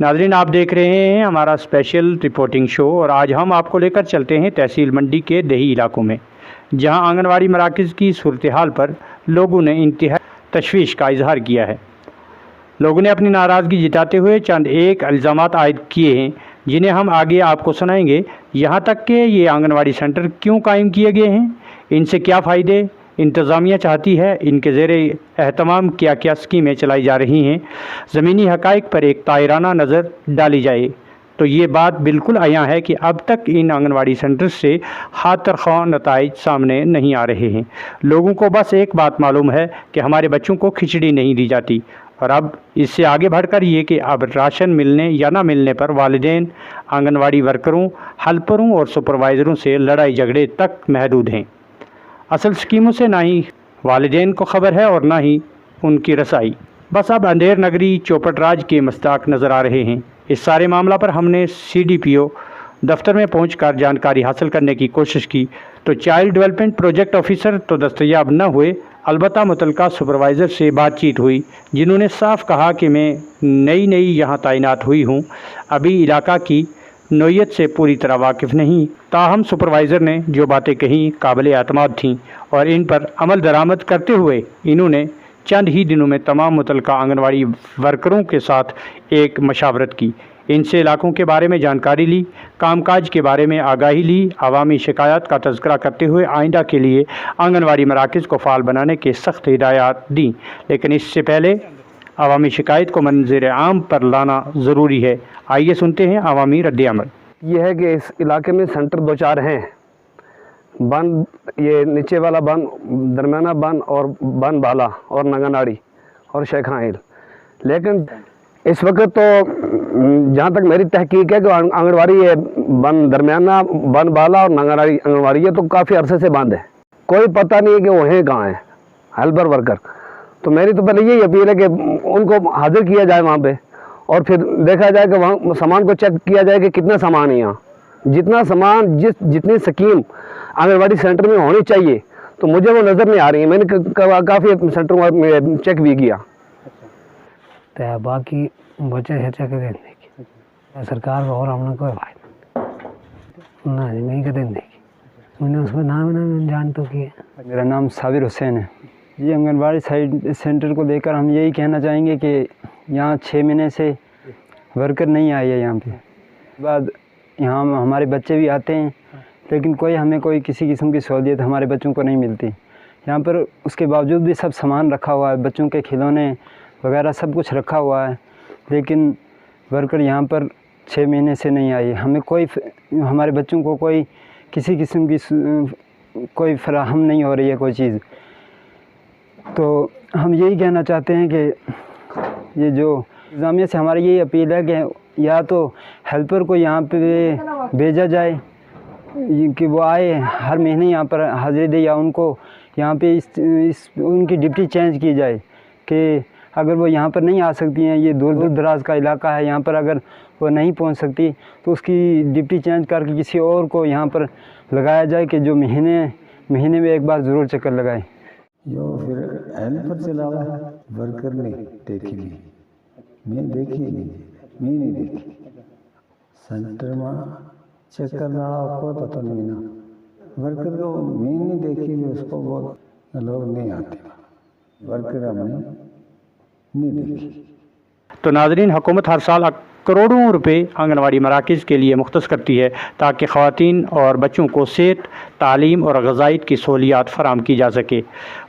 नाज़रीन, आप देख रहे हैं हमारा स्पेशल रिपोर्टिंग शो और आज हम आपको लेकर चलते हैं तहसील मंडी के देही इलाकों में, जहां आंगनवाड़ी मराकज़ की सूरत हाल पर लोगों ने इंतहा तशवीश का इजहार किया है। लोगों ने अपनी नाराज़गी जताते हुए चंद एक इल्ज़ामात आयद किए हैं, जिन्हें हम आगे आपको सुनाएंगे। यहाँ तक कि ये आंगनवाड़ी सेंटर क्यों कायम किए गए हैं, इनसे क्या फ़ायदे इंतज़ामिया चाहती है, इनके ज़ेरे एहतमाम क्या क्या स्कीमें चलाई जा रही हैं, ज़मीनी हक़ाइक़ पर एक तायराना नज़र डाली जाए तो ये बात बिल्कुल आया है कि अब तक इन आंगनवाड़ी सेंटर्स से खातर ख्वाह नताइज सामने नहीं आ रहे हैं। लोगों को बस एक बात मालूम है कि हमारे बच्चों को खिचड़ी नहीं दी जाती, और अब इससे आगे बढ़कर ये कि अब राशन मिलने या ना मिलने पर वालिदैन, आंगनवाड़ी वर्करों, हेल्परों और सुपरवाइज़रों से लड़ाई झगड़े तक महदूद हैं। असल स्कीमों से ना ही वालिदैन को ख़बर है और ना ही उनकी रसाई। बस अब अंधेर नगरी चौपट राज के मस्ताक नज़र आ रहे हैं। इस सारे मामला पर हमने CDPO दफ्तर में पहुंचकर जानकारी हासिल करने की कोशिश की तो चाइल्ड डेवलपमेंट प्रोजेक्ट ऑफिसर तो दस्तयाब न हुए, अलबत्ता मुतलका सुपरवाइज़र से बातचीत हुई, जिन्होंने साफ कहा कि मैं नई यहाँ तैनात हुई हूँ, अभी इलाका की नोयत से पूरी तरह वाकिफ़ नहीं। ताहम सुपरवाइज़र ने जो बातें कहीं काबिल एतमाद थीं और इन पर अमल दरामद करते हुए इन्होंने चंद ही दिनों में तमाम मुतलका आंगनवाड़ी वर्करों के साथ एक मशावरत की, इनसे इलाकों के बारे में जानकारी ली, कामकाज के बारे में आगाही ली, अवामी शिकायत का तज़किरा करते हुए आइंदा के लिए आंगनवाड़ी मराकज़ को फ़ाल बनाने के सख्त हिदायत दी। लेकिन इससे पहले अवामी शिकायत को मंज़िर आम पर लाना ज़रूरी है। आइए सुनते हैं अवामी रद्द-ए-अमल। ये है कि इस इलाके में सेंटर 2-4 हैं, बन ये नीचे वाला बन, दरमियाना बन और बन बाला और नंगनाड़ी और शेखा हिल। लेकिन इस वक्त तो जहाँ तक मेरी तहकीक है कि आंगनवाड़ी ये बन दरमियाना, बन बाला और नंगनाड़ी आंगनवाड़ी ये तो काफ़ी अरसे से बंद है, कोई पता नहीं है कि वो हैं कहाँ हैं हेल्पर वर्कर। तो मेरी तो पहले यही अपील है कि उनको हाजिर किया जाए वहाँ पे और फिर देखा जाए कि वहाँ सामान को चेक किया जाए कि कितना सामान है यहाँ, जितना सामान जितनी स्कीम आंगनवाड़ी सेंटर में होनी चाहिए तो मुझे वो नज़र नहीं आ रही है। मैंने काफ़ी सेंटर में चेक भी किया तो बाकी बच्चे चेक देने की सरकार को और हमने कोई फायदा ना जी नहीं देने की। मैंने उसमें नाम जान तो किया। मेरा नाम साबिर हुसैन है। ये आंगनबाड़ी साइड सेंटर को लेकर हम यही कहना चाहेंगे कि यहाँ 6 महीने से वर्कर नहीं आए हैं यहाँ पे। बाद यहाँ हमारे बच्चे भी आते हैं लेकिन हमें कोई किसी किस्म की सहूलियत हमारे बच्चों को नहीं मिलती यहाँ पर। उसके बावजूद भी सब सामान रखा हुआ है, बच्चों के खिलौने वगैरह सब कुछ रखा हुआ है, लेकिन वर्कर यहाँ पर 6 महीने से नहीं आए। हमें हमारे बच्चों को कोई किसी किस्म की कोई फराहम नहीं हो रही है कोई चीज़। तो हम यही कहना चाहते हैं कि ये जो इंतज़ामिया से हमारी यही अपील है कि या तो हेल्पर को यहाँ पे भेजा जाए कि वो आए हर महीने यहाँ पर हाजिरी दे, या उनको यहाँ पे उनकी ड्यूटी चेंज की जाए कि अगर वो यहाँ पर नहीं आ सकती हैं, ये दूर दराज का इलाका है, यहाँ पर अगर वो नहीं पहुँच सकती तो उसकी ड्यूटी चेंज करके किसी और को यहाँ पर लगाया जाए कि जो महीने में एक बार ज़रूर चक्कर लगाए। जो फिर हेल्पर से अलावा वर्कर ने देखी नहीं, मैं देखी नहीं, मैं नहीं देखी सेंटर में चक्कर लड़ा कोई पता नहीं ना, वर्कर को मैं नहीं देखी, उसको बहुत लोग नहीं आते, वर्कर हमने नहीं देखी। तो नाज़रीन, हुकूमत हर साल करोड़ों रुपए आंगनवाड़ी मराकज़ के लिए मुख्तस करती है ताकि ख़वातीन और बच्चों को सेहत, तालीम और ग़ज़ाइयत की सहूलियात फ़राहम की जा सके।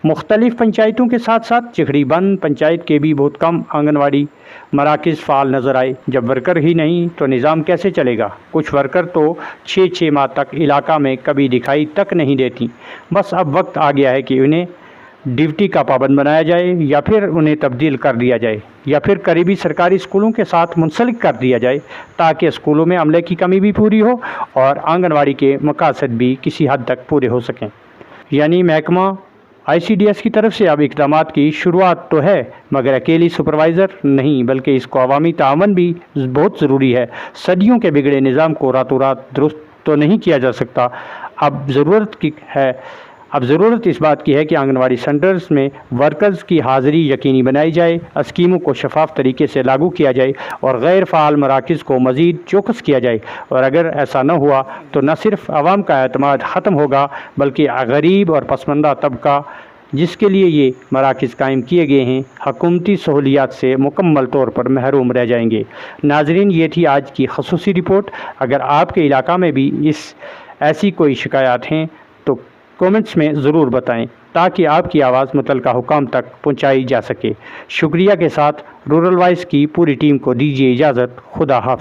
मुख्तलिफ़ पंचायतों के साथ साथ चिखड़ी बंद पंचायत के भी बहुत कम आंगनवाड़ी मराकज़ फ़ाल नज़र आए। जब वर्कर ही नहीं तो निज़ाम कैसे चलेगा। कुछ वर्कर तो 6 माह तक इलाका में कभी दिखाई तक नहीं देती। बस अब वक्त आ गया है कि उन्हें ड्यूटी का पाबंद बनाया जाए या फिर उन्हें तब्दील कर दिया जाए या फिर करीबी सरकारी स्कूलों के साथ मुंसलिक कर दिया जाए ताकि स्कूलों में अमले की कमी भी पूरी हो और आंगनवाड़ी के मकासद भी किसी हद तक पूरे हो सकें। यानी महकमा ICDS की तरफ से अब इक़दामात की शुरुआत तो है, मगर अकेली सुपरवाइज़र नहीं बल्कि इसको अवामी तावन भी बहुत ज़रूरी है। सदियों के बिगड़े निज़ाम को रातों रात दुरुस्त तो नहीं किया जा सकता। अब ज़रूरत की है अब ज़रूरत इस बात की है कि आंगनवाड़ी सेंटर्स में वर्कर्स की हाज़िरी यकीनी बनाई जाए, स्कीमों को शफाफ तरीके से लागू किया जाए और गैर फ़ाल मराकज़ को मज़ीद चौकस किया जाए। और अगर ऐसा न हुआ तो न सिर्फ आवाम का एतमाद ख़त्म होगा बल्कि गरीब और पसमानदा तबका जिसके लिए ये मराकज़ कायम किए गए हैं हकूमती सहूलियात से मुकम्मल तौर पर महरूम रह जाएंगे। नाज़रीन, ये थी आज की ख़ुसूसी रिपोर्ट। अगर आपके इलाका में भी ऐसी कोई शिकायत हैं तो कमेंट्स में ज़रूर बताएं ताकि आपकी आवाज़ मुतलका हुकाम तक पहुंचाई जा सके। शुक्रिया के साथ रूरल वॉइस की पूरी टीम को दीजिए इजाज़त। खुदा हाफिज़।